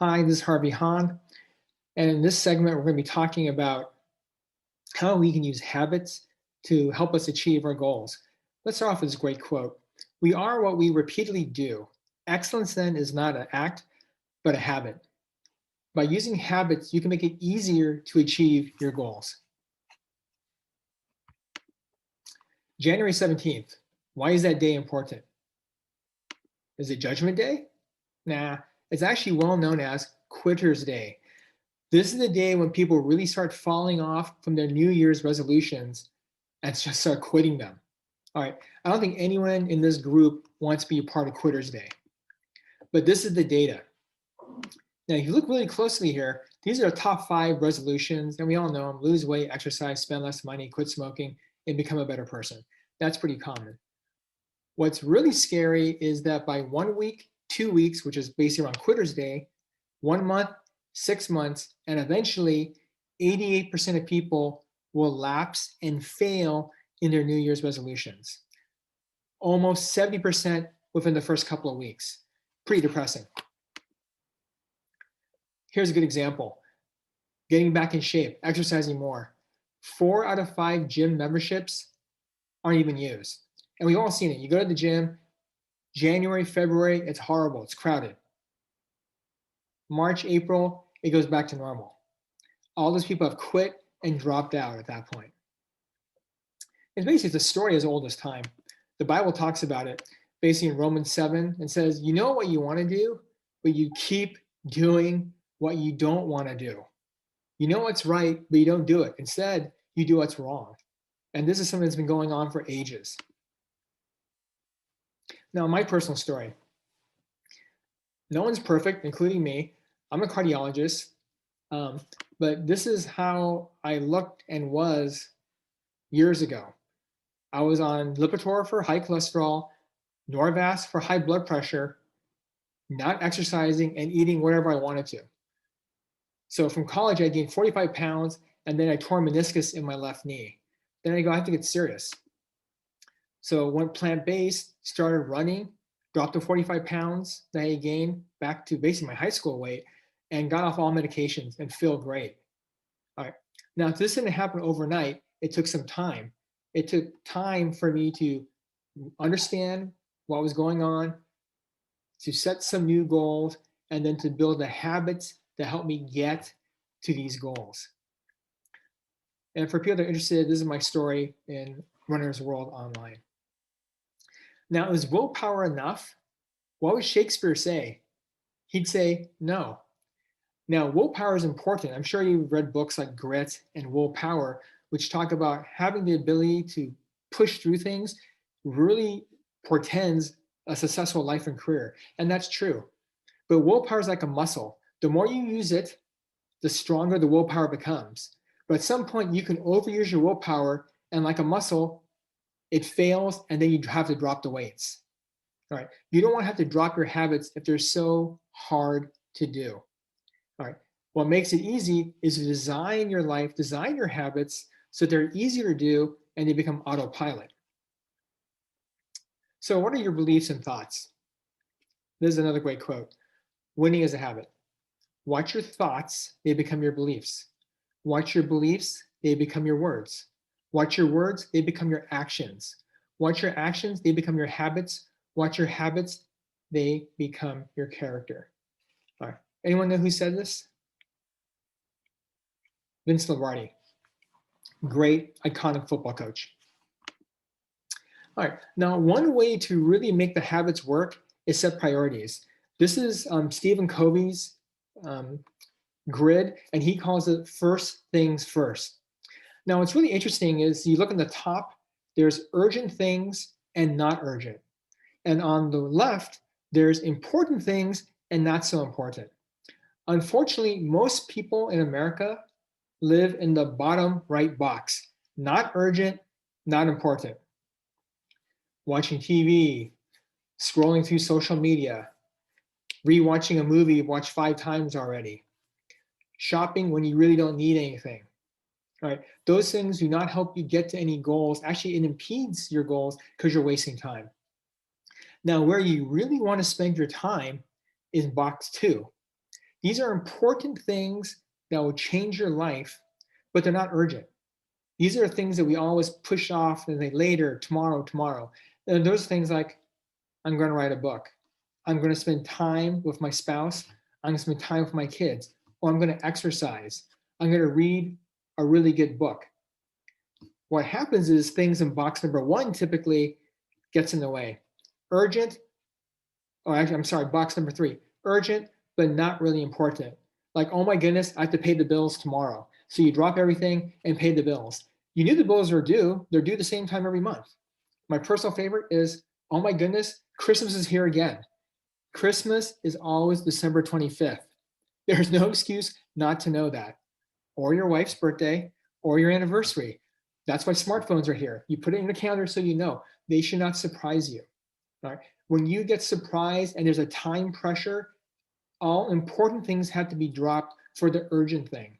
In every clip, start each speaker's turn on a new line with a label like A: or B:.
A: Hi, this is Harvey Hahn, and in this segment, we're going to be talking about how we can use habits to help us achieve our goals. Let's start off with this great quote. We are what we repeatedly do. Excellence then is not an act, but a habit. By using habits, you can make it easier to achieve your goals. January 17th. Why is that day important? Is it Judgment Day? Nah, it's actually well known as Quitter's Day. This is the day when people really start falling off from their New Year's resolutions and just start quitting them. All right, I don't think anyone in this group wants to be a part of Quitter's Day. But this is the data. Now, if you look really closely here, these are the top 5 resolutions, and we all know them: lose weight, exercise, spend less money, quit smoking, and become a better person. That's pretty common. What's really scary is that by 1 week, 2 weeks, which is basically around Quitter's Day, 1 month, 6 months, and eventually 88% of people will lapse and fail in their New Year's resolutions. Almost 70% within the first couple of weeks. Pretty depressing. Here's a good example. Getting back in shape, exercising more. 4 out of 5 gym memberships aren't even used. And we've all seen it. You go to the gym, January, February, it's horrible, it's crowded. March, April, it goes back to normal. All those people have quit and dropped out at that point. It's basically the story as old as time. The Bible talks about it basically in Romans 7 and says, you know what you want to do, but you keep doing what you don't want to do. You know what's right, but you don't do it. Instead, you do what's wrong. And this is something that's been going on for ages. Now, my personal story. No one's perfect, including me. I'm a cardiologist, but this is how I looked and was years ago. I was on Lipitor for high cholesterol, Norvasc for high blood pressure, not exercising and eating whatever I wanted to. So from college, I gained 45 pounds, and then I tore meniscus in my left knee. Then I go, I have to get serious. So went plant-based, started running, dropped the 45 pounds that I gained back to basically my high school weight, and got off all medications and feel great. All right. Now, if this didn't happen overnight, it took some time. It took time for me to understand what was going on, to set some new goals, and then to build the habits that help me get to these goals. And for people that are interested, this is my story in Runner's World Online. Now, is willpower enough? What would Shakespeare say? He'd say no. Now, willpower is important. I'm sure you've read books like Grit and Willpower, which talk about having the ability to push through things really portends a successful life and career. And that's true. But willpower is like a muscle. The more you use it, the stronger the willpower becomes. But at some point, you can overuse your willpower, and like a muscle, it fails, and then you have to drop the weights. All right. You don't want to have to drop your habits if they're so hard to do. All right. What makes it easy is to design your life, design your habits so they're easier to do and they become autopilot. So what are your beliefs and thoughts? This is another great quote. Winning is a habit. Watch your thoughts, they become your beliefs. Watch your beliefs, they become your words. Watch your words, they become your actions. Watch your actions, they become your habits. Watch your habits, they become your character. All right. Anyone know who said this? Vince Lombardi, great, iconic football coach. All right, now one way to really make the habits work is set priorities. This is Stephen Covey's grid, and he calls it first things first. Now, what's really interesting is you look at the top, there's urgent things and not urgent. And on the left, there's important things and not so important. Unfortunately, most people in America live in the bottom right box. Not urgent, not important. Watching TV, scrolling through social media, rewatching a movie you've watched 5 times already, shopping when you really don't need anything. All right, those things do not help you get to any goals. Actually, it impedes your goals because you're wasting time. Now, where you really want to spend your time is box 2. These are important things that will change your life, but they're not urgent. These are things that we always push off and say later, tomorrow. And those things like, I'm going to write a book. I'm going to spend time with my spouse. I'm going to spend time with my kids. Or I'm going to exercise. I'm going to read a really good book. What happens is things in box number 1 typically gets in the way. Urgent, or actually, I'm sorry, box number 3. Urgent, but not really important. Like, oh my goodness, I have to pay the bills tomorrow. So you drop everything and pay the bills. You knew the bills are due. They're due the same time every month. My personal favorite is, oh my goodness, Christmas is here again. Christmas is always December 25th. There's no excuse not to know that. Or your wife's birthday, or your anniversary. That's why smartphones are here. You put it in the calendar so you know. They should not surprise you. All right? When you get surprised and there's a time pressure, all important things have to be dropped for the urgent thing.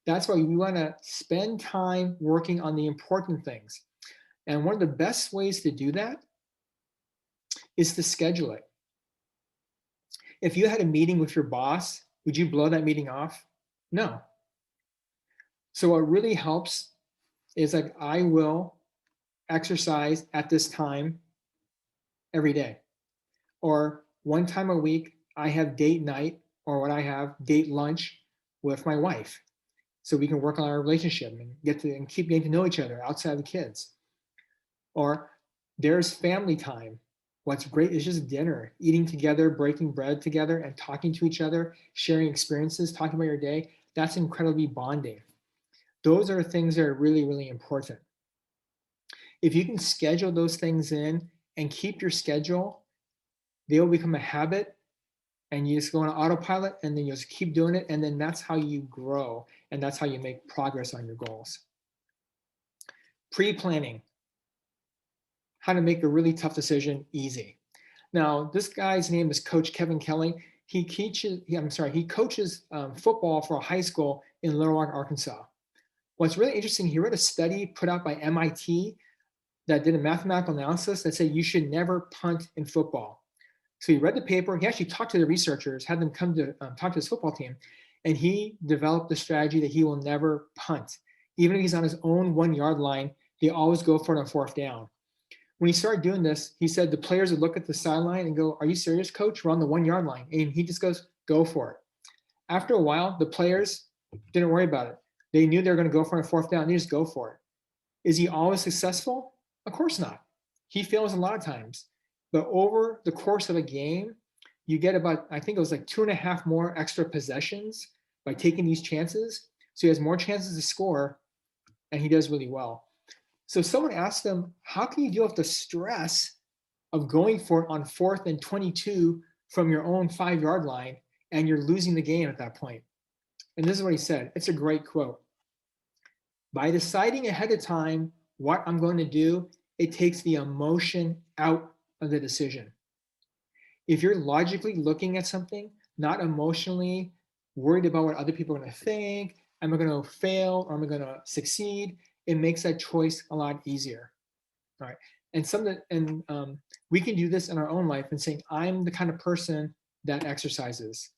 A: That's why we want to spend time working on the important things. And one of the best ways to do that is to schedule it. If you had a meeting with your boss, would you blow that meeting off? No. So what really helps is like, I will exercise at this time every day. Or one time a week, I have date night, or what I have date lunch with my wife. So we can work on our relationship and keep getting to know each other outside of the kids. Or there's family time. What's great is just dinner, eating together, breaking bread together, and talking to each other, sharing experiences, talking about your day. That's incredibly bonding. Those are things that are really, really important. If you can schedule those things in and keep your schedule, they will become a habit, and you just go on autopilot, and then you just keep doing it. And then that's how you grow, and that's how you make progress on your goals. Pre-planning. How to make a really tough decision easy. Now, this guy's name is Coach Kevin Kelly. He coaches football for a high school in Little Rock, Arkansas. What's really interesting, he read a study put out by MIT that did a mathematical analysis that said you should never punt in football. So he read the paper. He actually talked to the researchers, had them come to talk to his football team, and he developed the strategy that he will never punt. Even if he's on his own 1 yard line, they always go for it on 4th down. When he started doing this, he said the players would look at the sideline and go, "Are you serious, coach? We're on the 1 yard line." And he just goes, "Go for it." After a while, the players didn't worry about it. They knew they were going to go for it on 4th down. They just go for it. Is he always successful? Of course not. He fails a lot of times. But over the course of a game, you get about, I think it was like 2.5 more extra possessions by taking these chances. So he has more chances to score, and he does really well. So someone asked him, how can you deal with the stress of going for it on 4th and 22 from your own 5 yard line, and you're losing the game at that point? And this is what he said. It's a great quote. By deciding ahead of time what I'm going to do, it takes the emotion out of the decision. If you're logically looking at something, not emotionally worried about what other people are going to think, am I going to fail or am I going to succeed, it makes that choice a lot easier. All right. And we can do this in our own life and saying, I'm the kind of person that exercises.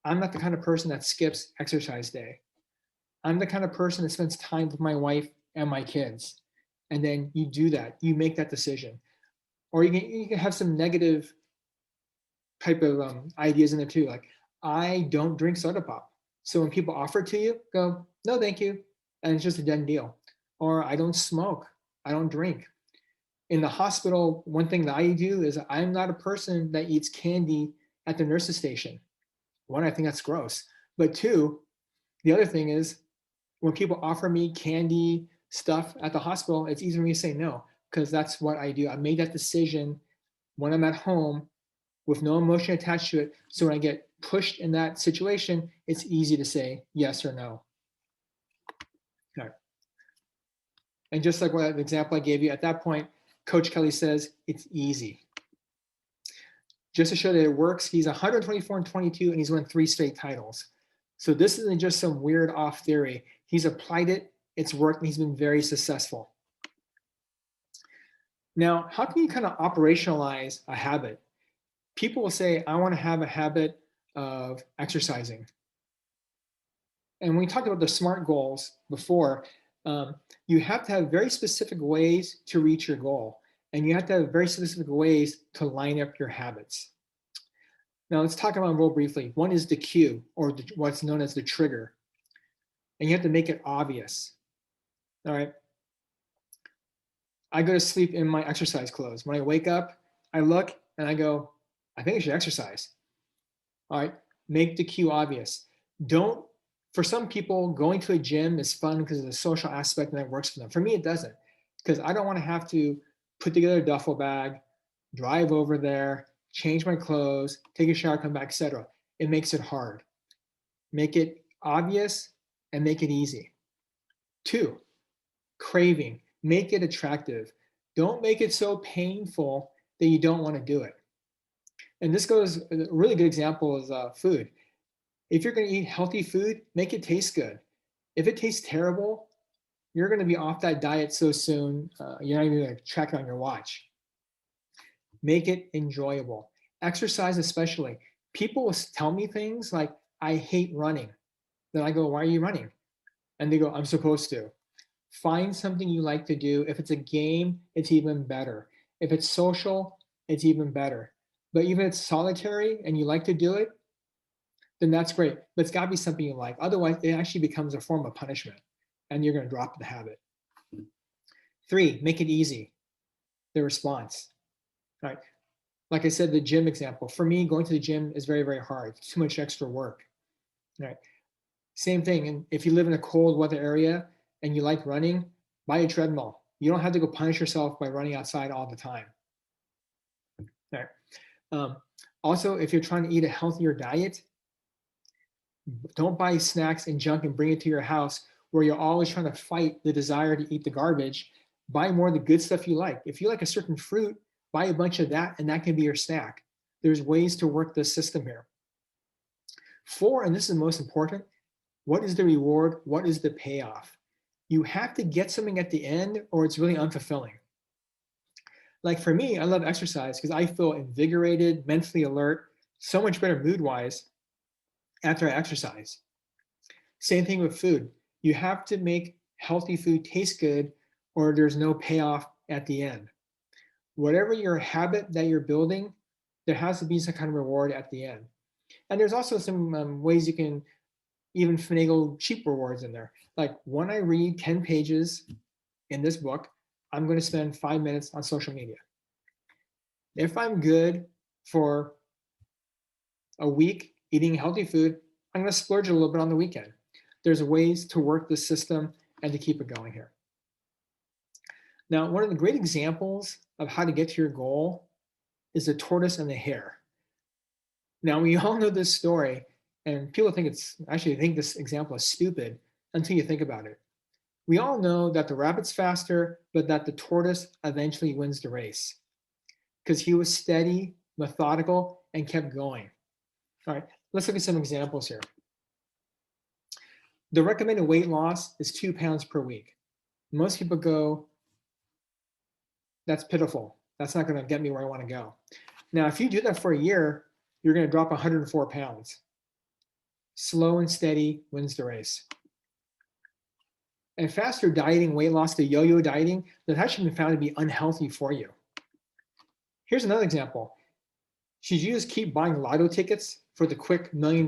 A: I'm not the kind of person that skips exercise day. I'm the kind of person that spends time with my wife and my kids. And then you do that, you make that decision. Or you can have some negative type of ideas in there too. Like, I don't drink soda pop. So when people offer it to you, go, no, thank you. And it's just a done deal. Or I don't smoke, I don't drink. In the hospital, one thing that I do is I'm not a person that eats candy at the nurse's station. One, I think that's gross. But two, the other thing is when people offer me candy stuff at the hospital, it's easy for me to say no, because that's what I do. I made that decision when I'm at home with no emotion attached to it. So when I get pushed in that situation, it's easy to say yes or no. All right. And just like what the example I gave you, at that point, Coach Kelly says it's easy. Just to show that it works, he's 124-22, and he's won 3 straight titles. So this isn't just some weird off theory. He's applied it, it's worked, and he's been very successful. Now, how can you kind of operationalize a habit? People will say, I want to have a habit of exercising. And when we talked about the SMART goals before, you have to have very specific ways to reach your goal. And you have to have very specific ways to line up your habits. Now let's talk about them real briefly. One is the cue, or what's known as the trigger. And you have to make it obvious. All right. I go to sleep in my exercise clothes. When I wake up, I look and I go, I think I should exercise. All right. Make the cue obvious. Don't, for some people, going to a gym is fun because of the social aspect and that works for them. For me, it doesn't, because I don't want to have to put together a duffel bag, drive over there, change my clothes, take a shower, come back, etc. It makes it hard. Make it obvious and make it easy. 2, craving. Make it attractive. Don't make it so painful that you don't want to do it. And this goes, a really good example is food. If you're going to eat healthy food, make it taste good. If it tastes terrible, you're going to be off that diet so soon, you're not even going to track it on your watch. Make it enjoyable. Exercise especially. People will tell me things like, I hate running. Then I go, why are you running? And they go, I'm supposed to. Find something you like to do. If it's a game, it's even better. If it's social, it's even better. But even if it's solitary and you like to do it, then that's great. But it's got to be something you like. Otherwise, it actually becomes a form of punishment and you're going to drop the habit. 3, make it easy. The response. All right. Like I said, the gym example. For me, going to the gym is very, very hard. It's too much extra work. All right. Same thing. And if you live in a cold weather area and you like running, buy a treadmill. You don't have to go punish yourself by running outside all the time. All right. Also, if you're trying to eat a healthier diet, don't buy snacks and junk and bring it to your house where you're always trying to fight the desire to eat the garbage. Buy more of the good stuff you like. If you like a certain fruit, buy a bunch of that and that can be your snack. There's ways to work the system here. 4, and this is the most important, what is the reward? What is the payoff? You have to get something at the end or it's really unfulfilling. Like for me, I love exercise because I feel invigorated, mentally alert, so much better mood-wise after I exercise. Same thing with food. You have to make healthy food taste good or there's no payoff at the end. Whatever your habit that you're building, there has to be some kind of reward at the end. And there's also some ways you can even finagle cheap rewards in there. Like when I read 10 pages in this book, I'm going to spend 5 minutes on social media. If I'm good for a week eating healthy food, I'm going to splurge a little bit on the weekend. There's ways to work the system and to keep it going here. Now, one of the great examples of how to get to your goal is the tortoise and the hare. Now, we all know this story, and people think think this example is stupid until you think about it. We all know that the rabbit's faster, but that the tortoise eventually wins the race because he was steady, methodical, and kept going. All right, let's look at some examples here. The recommended weight loss is 2 pounds per week. Most people go, that's pitiful. That's not going to get me where I want to go. Now, if you do that for a year, you're going to drop 104 pounds. Slow and steady wins the race. And faster dieting, weight loss, the yo-yo dieting, that's actually been found to be unhealthy for you. Here's another example. Should you just keep buying lotto tickets for the quick $1 million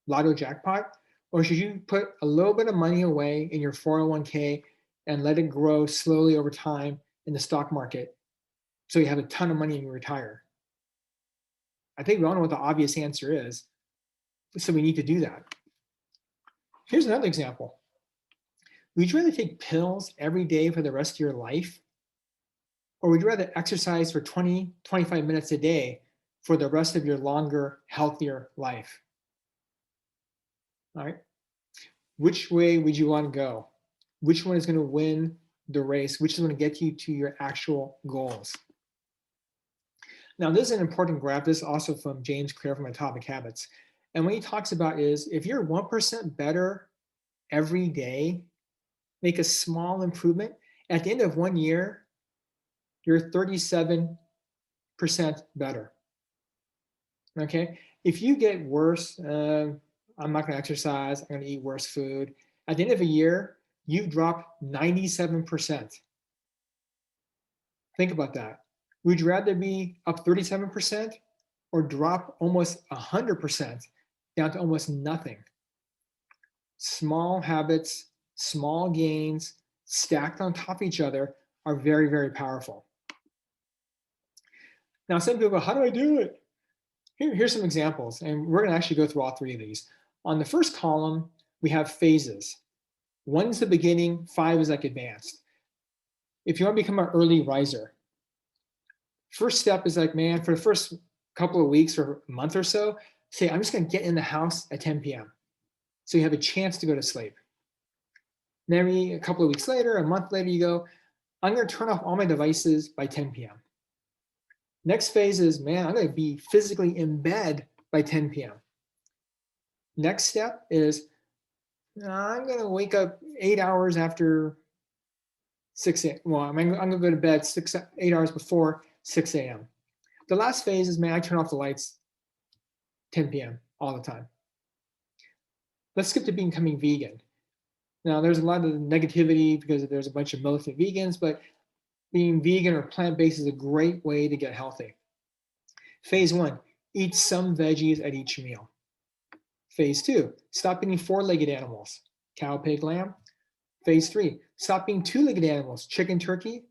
A: lotto jackpot? Or should you put a little bit of money away in your 401k and let it grow slowly over time in the stock market so you have a ton of money when you retire? I think we all know what the obvious answer is, so we need to do that. Here's another example. Would you rather take pills every day for the rest of your life? Or would you rather exercise for 20, 25 minutes a day for the rest of your longer, healthier life? All right. Which way would you want to go? Which one is going to win the race? Which is going to get you to your actual goals? Now, this is an important graph. This is also from James Clear from Atomic Habits. And what he talks about is if you're 1% better every day, make a small improvement, at the end of 1 year, you're 37% better. Okay? If you get worse, I'm not going to exercise, I'm going to eat worse food. At the end of a year, you've dropped 97%. Think about that. Would you rather be up 37% or drop almost 100% down to almost nothing? Small habits, small gains stacked on top of each other are very, very powerful. Now, some people go, how do I do it? Here's some examples, and we're going to actually go through all three of these. On the first column, we have phases. 1's the beginning, 5 is like advanced. If you want to become an early riser, first step is like, man, for the first couple of weeks or a month or so, say, I'm just going to get in the house at 10 p.m. So you have a chance to go to sleep. Maybe a couple of weeks later, a month later, you go, I'm going to turn off all my devices by 10 p.m. Next phase is, man, I'm going to be physically in bed by 10 p.m. Next step is, I'm going to wake up 8 hours after 6 a.m. Well, I'm going to go to bed 8 hours before 6 a.m. The last phase is, man, I turn off the lights 10 p.m. all the time. Let's skip to becoming vegan. Now, there's a lot of negativity because there's a bunch of militant vegans, but being vegan or plant-based is a great way to get healthy. Phase 1, eat some veggies at each meal. Phase 2, stop eating four-legged animals, cow, pig, lamb. Phase 3, stop eating two-legged animals, chicken, turkey.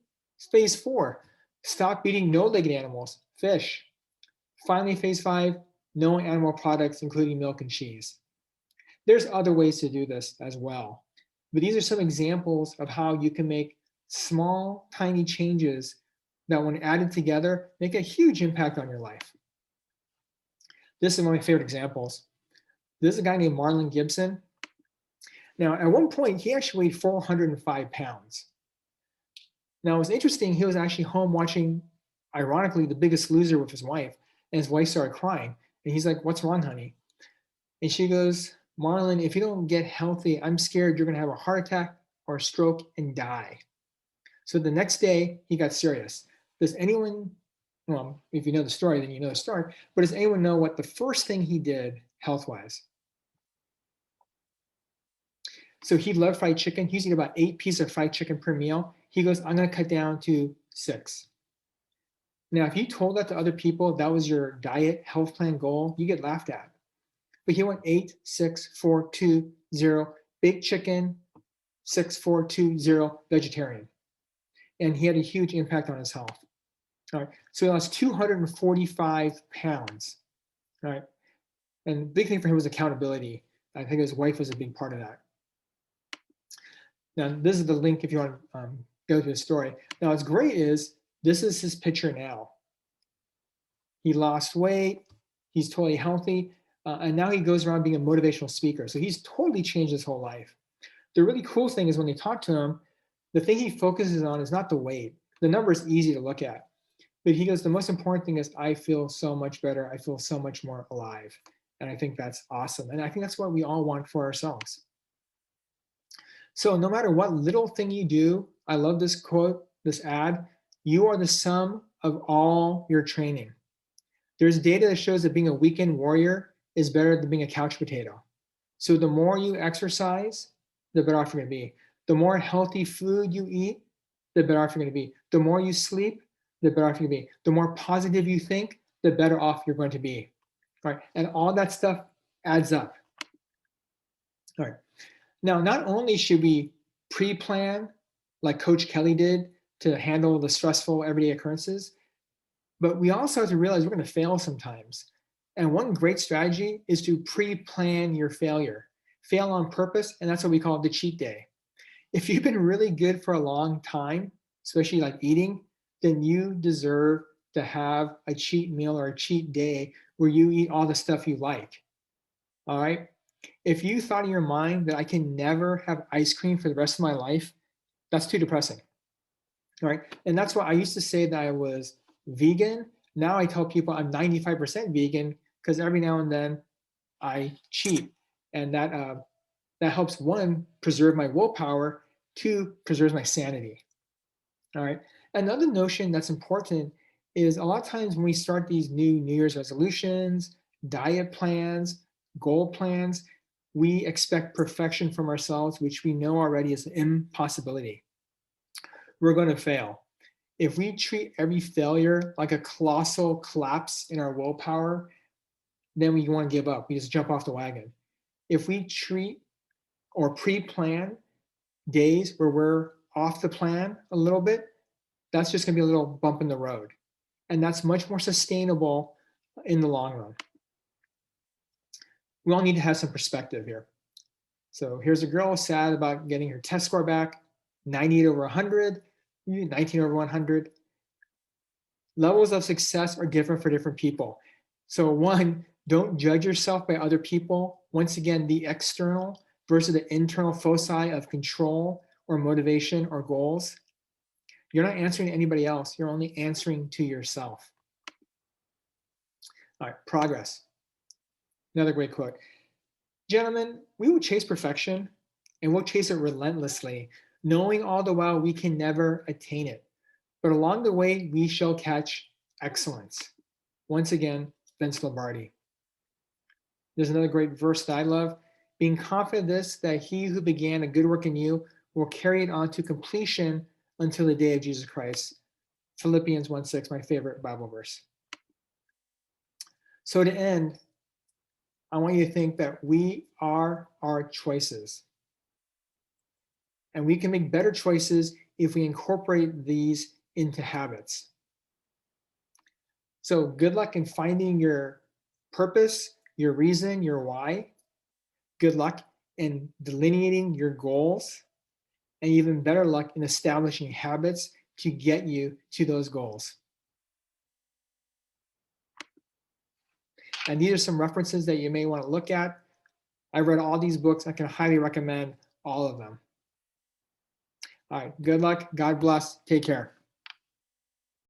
A: Phase 4, stop eating no-legged animals, fish. Finally, phase 5, no animal products, including milk and cheese. There's other ways to do this as well, but these are some examples of how you can make small, tiny changes that, when added together, make a huge impact on your life. This is one of my favorite examples. This is a guy named Marlon Gibson. Now, at one point, he actually weighed 405 pounds. Now, it was interesting. He was actually home watching, ironically, The Biggest Loser with his wife, and his wife started crying. And he's like, what's wrong, honey? And she goes, Marlon, if you don't get healthy, I'm scared you're going to have a heart attack or a stroke and die. So the next day, he got serious. Does anyone, well, if you know the story, then you know the story, but does anyone know what the first thing he did health-wise? So he loved fried chicken. He used to eat about 8 pieces of fried chicken per meal. He goes, I'm going to cut down to 6. Now, if you told that to other people, that was your diet health plan goal, you get laughed at. But he went 8, 6, 4, 2, 0, baked chicken, 6, 4, 2, 0, vegetarian. And he had a huge impact on his health. All right. So he lost 245 pounds. All right. And the big thing for him was accountability. I think his wife was a big part of that. Now, this is the link if you want to go through the story. Now, what's great is this is his picture now. He lost weight. He's totally healthy. And now he goes around being a motivational speaker. So he's totally changed his whole life. The really cool thing is when they talk to him, the thing he focuses on is not the weight. The number is easy to look at. But he goes, the most important thing is I feel so much better. I feel so much more alive. And I think that's awesome. And I think that's what we all want for ourselves. So no matter what little thing you do, I love this quote, this ad, you are the sum of all your training. There's data that shows that being a weekend warrior is better than being a couch potato. So the more you exercise, the better off you're going to be. The more healthy food you eat, the better off you're going to be. The more you sleep, the better off you're going to be. The more positive you think, the better off you're going to be. All right. And all that stuff adds up. All right. Now, not only should we pre-plan, like Coach Kelly did, to handle the stressful everyday occurrences, but we also have to realize we're going to fail sometimes. And one great strategy is to pre-plan your failure. Fail on purpose, and that's what we call the cheat day. If you've been really good for a long time, especially like eating, then you deserve to have a cheat meal or a cheat day where you eat all the stuff you like. All right? If you thought in your mind that I can never have ice cream for the rest of my life, that's too depressing. All right? And that's why I used to say that I was vegan. Now I tell people I'm 95% vegan because every now and then I cheat. And that helps, one, preserve my willpower, two, preserves my sanity. All right. Another notion that's important is a lot of times when we start these New Year's resolutions, diet plans, goal plans, we expect perfection from ourselves, which we know already is an impossibility. We're going to fail. If we treat every failure like a colossal collapse in our willpower, then we want to give up. We just jump off the wagon. If we treat or pre-plan days where we're off the plan a little bit, that's just going to be a little bump in the road. And that's much more sustainable in the long run. We all need to have some perspective here. So here's a girl sad about getting her test score back, 98 over 100, 19 over 100. Levels of success are different for different people. So one, don't judge yourself by other people. Once again, the external versus the internal foci of control or motivation or goals. You're not answering to anybody else. You're only answering to yourself. All right, progress. Another great quote. Gentlemen, we will chase perfection and we'll chase it relentlessly, knowing all the while we can never attain it. But along the way, we shall catch excellence. Once again, Vince Lombardi. There's another great verse that I love. Being confident of this, that he who began a good work in you will carry it on to completion until the day of Jesus Christ. Philippians 1:6, my favorite Bible verse. So to end, I want you to think that we are our choices. And we can make better choices if we incorporate these into habits. So good luck in finding your purpose, your reason, your why. Good luck in delineating your goals, and even better luck in establishing habits to get you to those goals. And these are some references that you may want to look at. I read all these books. I can highly recommend all of them. All right, good luck. God bless. Take care.